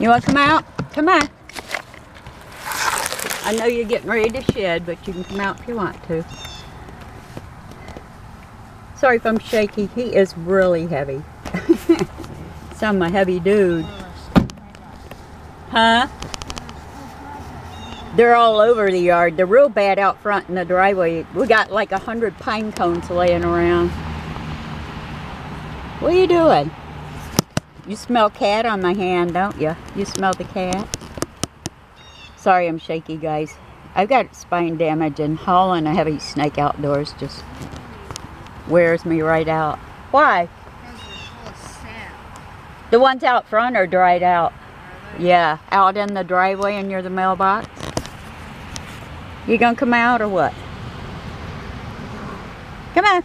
You want to come out? Come on. I know you're getting ready to shed, but you can come out if you want to. Sorry if I'm shaky. He is really heavy. Some a heavy dude. Huh? They're all over the yard. They're real bad out front in the driveway. We got like 100 pine cones laying around. What are you doing? You smell cat on my hand, don't you? You smell the cat? Sorry I'm shaky, guys. I've got spine damage, and hauling a heavy snake outdoors just wears me right out. Why? The ones out front are dried out. Yeah, out in the driveway and near the mailbox. You gonna come out or what? Come on.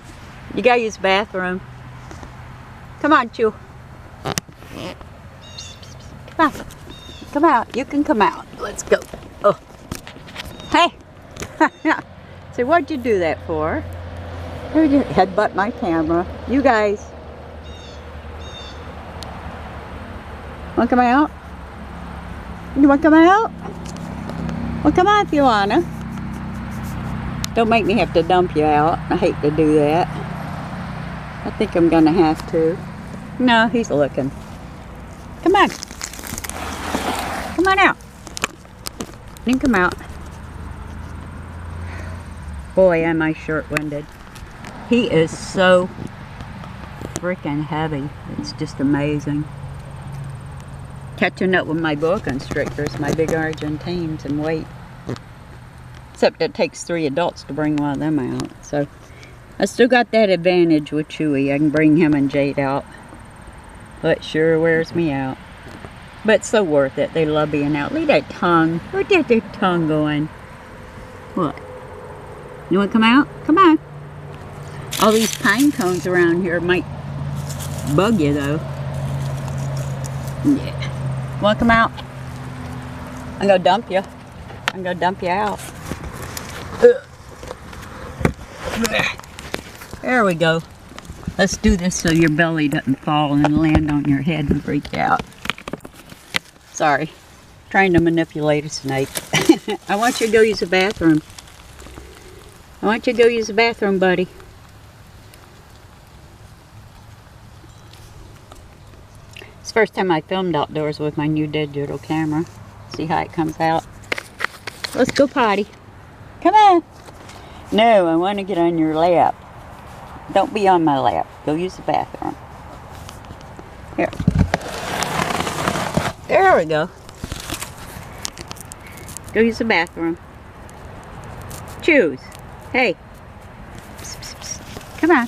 You gotta use the bathroom. Come on, Chew. Come on. Come out. You can come out. Let's go. Oh. Hey. So what'd you do that for? Who'd you headbutt my camera? You guys. Want to come out? You want to come out? Well, come on if you wanna. Don't make me have to dump you out. I hate to do that. I think I'm gonna have to. No, he's looking. Come on. Come on out. You can come out. Boy, am I short-winded. He is so freaking heavy. It's just amazing. Catching up with my boa constrictors, my big Argentines, and weight. Except it takes 3 adults to bring one of them out. So I still got that advantage with Chewy. I can bring him and Jade out. But sure wears me out. But it's so worth it. They love being out. Look at that tongue. Look at their tongue going. What? You want to come out? Come on. All these pine cones around here might bug you though. Yeah. Want to come out? I'm going to dump you. I'm going to dump you out. There we go. Let's do this so your belly doesn't fall and land on your head and freak you out. Sorry. Trying to manipulate a snake. I want you to go use the bathroom. I want you to go use the bathroom, buddy. It's the first time I filmed outdoors with my new digital camera. See how it comes out. Let's go potty. Come on. No, I want to get on your lap. Don't be on my lap. Go use the bathroom. Here. There we go. Go use the bathroom. Choose. Hey. Psst, psst, psst. Come on.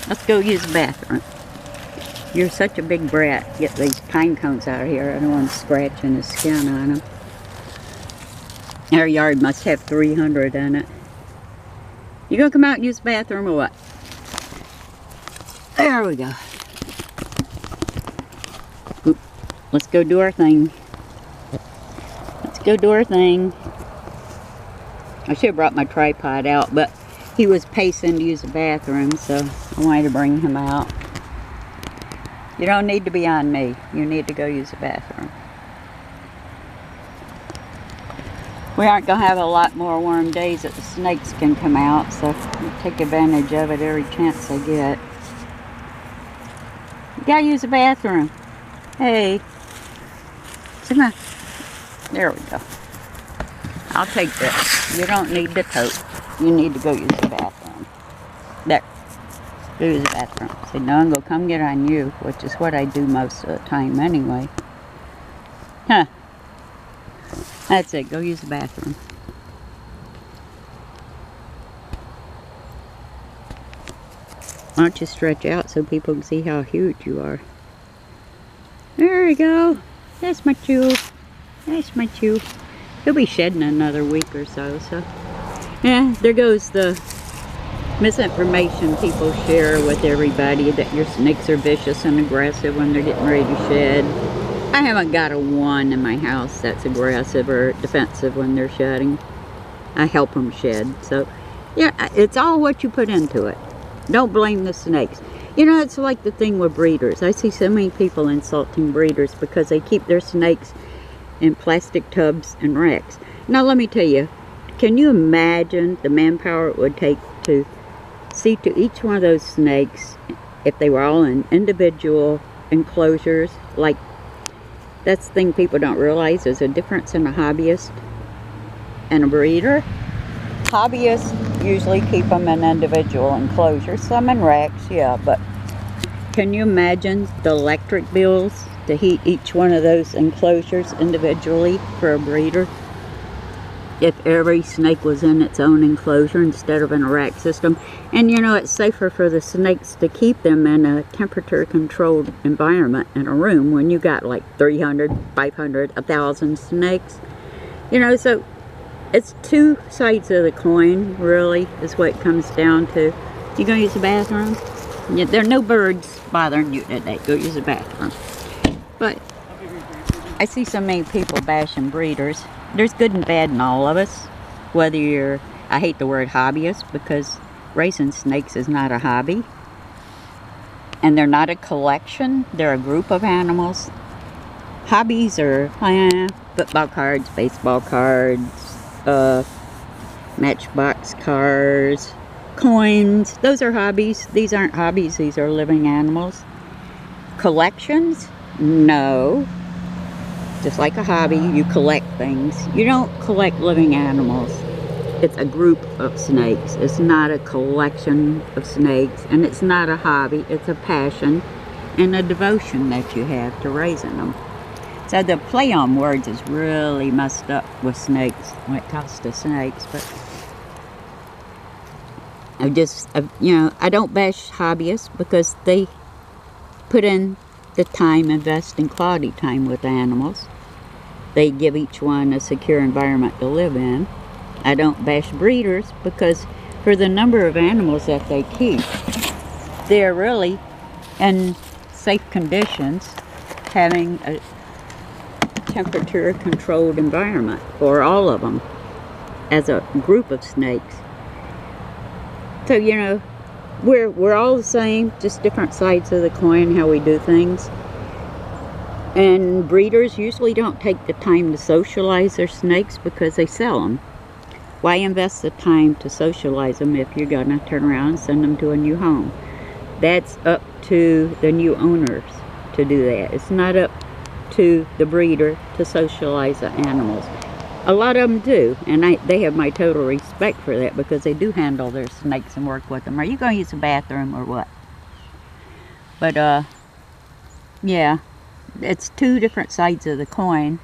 Let's go use the bathroom. You're such a big brat. Get these pine cones out of here. I don't want to scratching the skin on them. Our yard must have 300 in it. You gonna come out and use the bathroom or what? There we go. Oop. Let's go do our thing. Let's go do our thing. I should have brought my tripod out, but he was pacing to use the bathroom, so I wanted to bring him out. You don't need to be on me. You need to go use the bathroom. We aren't going to have a lot more warm days that the snakes can come out, so we'll take advantage of it every chance I get. You got to use the bathroom. Hey. Come on. There we go. I'll take this. You don't need the tote. You need to go use the bathroom. There. Go use the bathroom. Say, no, I'm going to come get on you, which is what I do most of the time anyway. Huh. That's it. Go use the bathroom. Why don't you stretch out so people can see how huge you are? There we go. That's my Chew. That's my Chew. He'll be shedding another week or so. So, yeah, there goes the misinformation people share with everybody that your snakes are vicious and aggressive when they're getting ready to shed. I haven't got a one in my house that's aggressive or defensive when they're shedding. I help them shed. So, yeah, it's all what you put into it. Don't blame the snakes. You know, it's like the thing with breeders. I see so many people insulting breeders because they keep their snakes in plastic tubs and racks. Now let me tell you, can you imagine the manpower it would take to see to each one of those snakes if they were all in individual enclosures? Like, that's the thing people don't realize. There's a difference in a hobbyist and a breeder. Hobbyists usually keep them in individual enclosures, some in racks, yeah, but can you imagine the electric bills to heat each one of those enclosures individually for a breeder? If every snake was in its own enclosure instead of in a rack system. And you know, it's safer for the snakes to keep them in a temperature controlled environment in a room when you got like 300, 500, 1,000 snakes. You know, so it's two sides of the coin, really, is what it comes down to. You gonna use the bathroom? Yeah, there are no birds bothering you today. Go use the bathroom. But I see so many people bashing breeders. There's good and bad in all of us. Whether you're, I hate the word hobbyist because raising snakes is not a hobby. And they're not a collection. They're a group of animals. Hobbies are football cards, baseball cards, matchbox cars, coins. Those are hobbies. These aren't hobbies. These are living animals. Collections? No. Just like a hobby, you collect things. You don't collect living animals. It's a group of snakes. It's not a collection of snakes, and it's not a hobby. It's a passion and a devotion that you have to raising them. So the play on words is really messed up with snakes when it comes to snakes. But you know, I don't bash hobbyists because they put in the time, invest in quality time with animals. They give each one a secure environment to live in. I don't bash breeders because for the number of animals that they keep, they're really in safe conditions having a temperature controlled environment for all of them as a group of snakes. So, you know, we're all the same, just different sides of the coin, how we do things. And breeders usually don't take the time to socialize their snakes because they sell them. Why invest the time to socialize them if you're going to turn around and send them to a new home? That's up to the new owners to do that. It's not up to the breeder to socialize the animals. A lot of them do, and they have my total respect for that because they do handle their snakes and work with them. Are you going to use the bathroom or what? But, yeah. It's two different sides of the coin,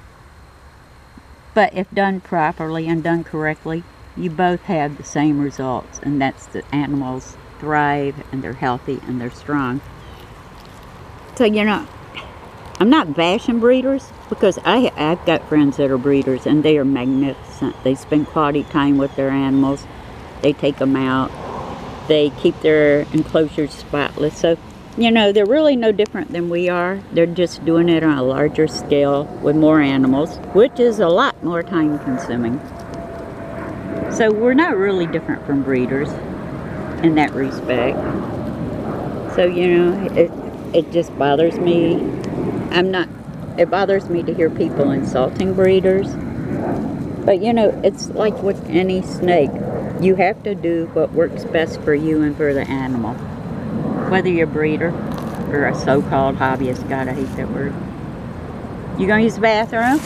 but if done properly and done correctly, you both have the same results, and that's the animals thrive and they're healthy and they're strong. So, you know, I'm not bashing breeders because I've got friends that are breeders and they are magnificent. They spend quality time with their animals. They take them out. They keep their enclosures spotless. So, you know, they're really no different than we are. They're just doing it on a larger scale with more animals, which is a lot more time consuming. So we're not really different from breeders in that respect. So, you know, it just bothers me. It bothers me to hear people insulting breeders. But, you know, it's like with any snake. You have to do what works best for you and for the animal. Whether you're a breeder or a so-called hobbyist. God, I hate that word. You gonna use the bathroom?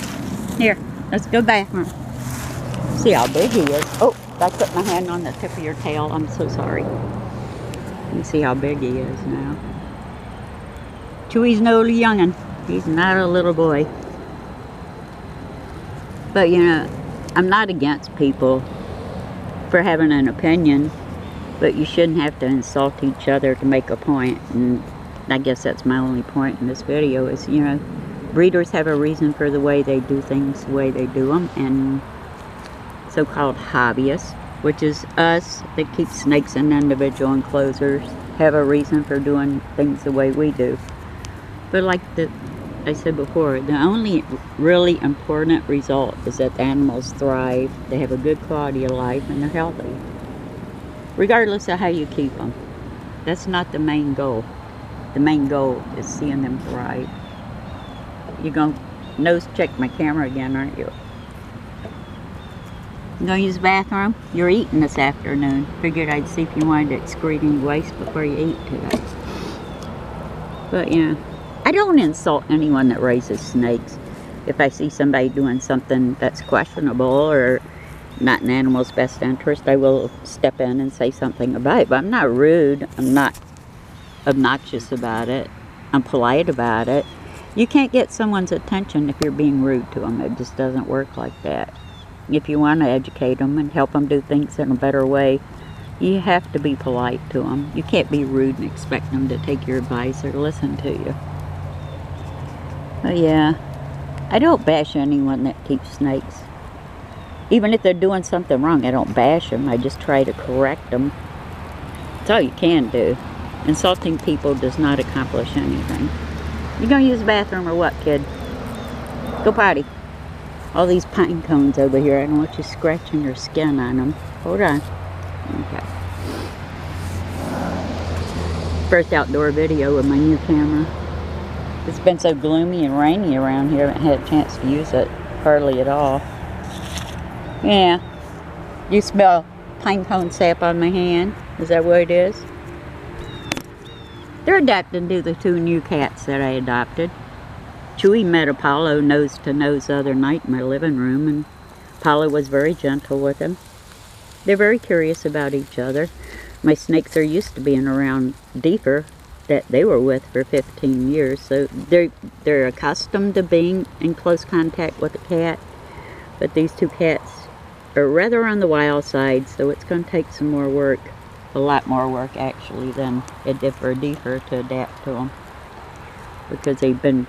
Here, let's go bathroom. See how big he is. Oh, I put my hand on the tip of your tail. I'm so sorry. You see how big he is now. Chewy's no youngin'. He's not a little boy. But, you know, I'm not against people for having an opinion, but you shouldn't have to insult each other to make a point. And I guess that's my only point in this video is, you know, breeders have a reason for the way they do things, the way they do them, and so-called hobbyists, which is us that keep snakes in individual enclosures, have a reason for doing things the way we do. But like I said before, the only really important result is that the animals thrive, they have a good quality of life, and they're healthy, regardless of how you keep them. That's not the main goal. The main goal is seeing them thrive. You're going to nose check my camera again, aren't you? You gonna use the bathroom? You're eating this afternoon. Figured I'd see if you wanted to excrete any waste before you eat today. But yeah, I don't insult anyone that raises snakes. If I see somebody doing something that's questionable or not in the animal's best interest, I will step in and say something about it. But I'm not rude. I'm not obnoxious about it. I'm polite about it. You can't get someone's attention if you're being rude to them. It just doesn't work like that. If you want to educate them and help them do things in a better way, you have to be polite to them. You can't be rude and expect them to take your advice or listen to you. But yeah, I don't bash anyone that keeps snakes. Even if they're doing something wrong, I don't bash them. I just try to correct them. That's all you can do. Insulting people does not accomplish anything. You gonna use the bathroom or what, kid? Go potty. All these pine cones over here, I don't want you scratching your skin on them. Hold on. Okay. First outdoor video with my new camera. It's been so gloomy and rainy around here, I haven't had a chance to use it hardly at all. Yeah. You smell pine cone sap on my hand? Is that what it is? They're adapting to the 2 new cats that I adopted. Chewy met Apollo nose to nose the other night in my living room, and Apollo was very gentle with him. They're very curious about each other. My snakes are used to being around Deeper that they were with for 15 years, so they're accustomed to being in close contact with a cat. But these 2 cats are rather on the wild side, so it's going to take some more work, a lot more work actually than it did for Deeper to adapt to them, because they've been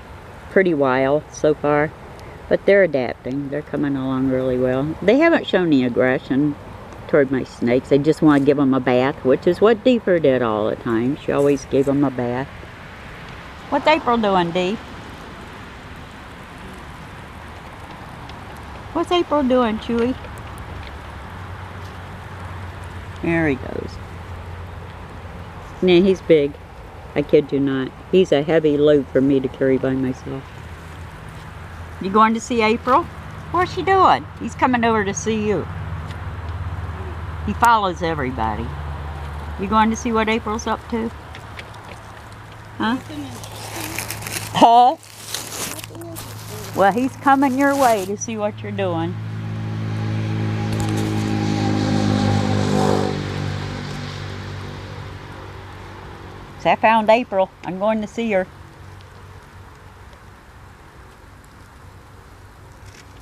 pretty wild so far. But they're adapting. They're coming along really well. They haven't shown any aggression toward my snakes. They just want to give them a bath, which is what Deeper did all the time. She always gave them a bath. What's April doing, Dee? What's April doing, Chewy? There he goes. Nah, he's big. I kid you not. He's a heavy load for me to carry by myself. You going to see April? What's she doing? He's coming over to see you. He follows everybody. You going to see what April's up to? Huh? Huh? Well, he's coming your way to see what you're doing. So I found April. I'm going to see her.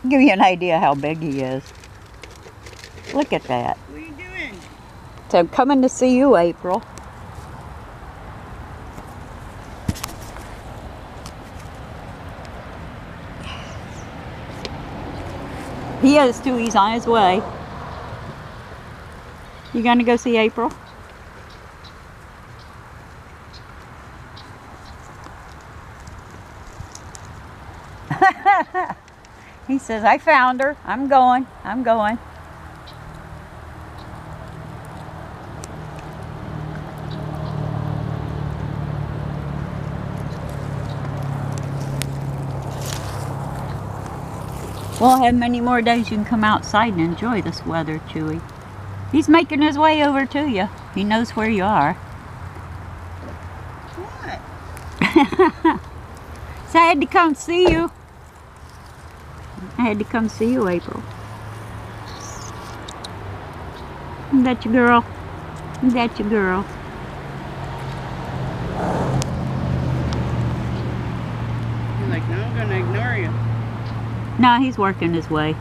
Give you an idea how big he is. Look at that. What are you doing? So I'm coming to see you, April. He is too. He's on his way. You gonna go see April? He says, I found her. I'm going. I'm going. Won't have many more days you can come outside and enjoy this weather, Chewy. He's making his way over to you. He knows where you are. What? So I had to come see you. I had to come see you, April. Is that your girl? Is that your girl? You're like, no, I'm gonna ignore you. No, he's working his way.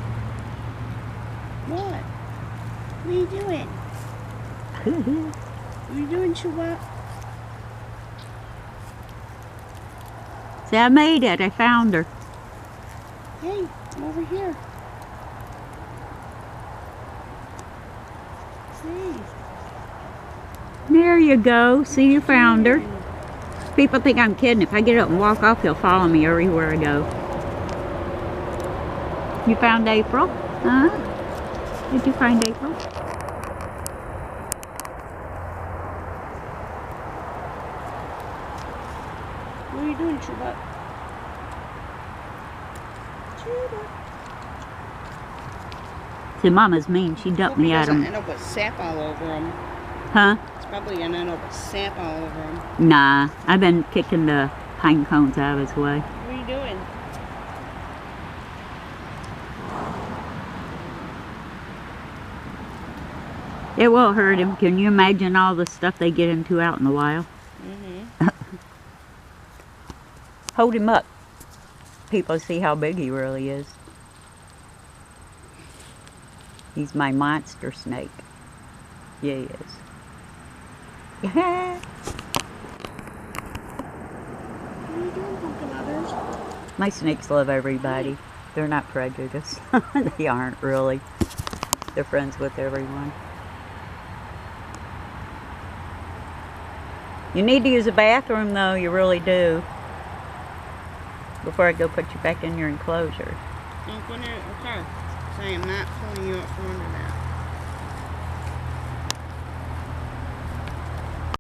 What? What are you doing? What are you doing, Chuy? See, I made it. I found her. Hey, I'm over here. See? There you go. See, you found her. People think I'm kidding. If I get up and walk off, he'll follow me everywhere I go. You found April? Huh? Did you find April? doing, Chuba? Chuba. See, Mama's mean. She dumped me out of Doesn't them. end up with sap all over them. Huh? It's probably gonna end up with sap all over them. Nah, I've been kicking the pine cones out of his way. What are you doing? It won't hurt him. Can you imagine all the stuff they get into out in the wild? Mm-hmm. Hold him up. People see how big he really is. He's my monster snake. Yeah, he is. What are you doing, pumpkin others? My snakes love everybody. They're not prejudiced. They aren't really. They're friends with everyone. You need to use a bathroom though, you really do. Before I go put you back in your enclosure. Don't go near the car. So I am not pulling you up from under that.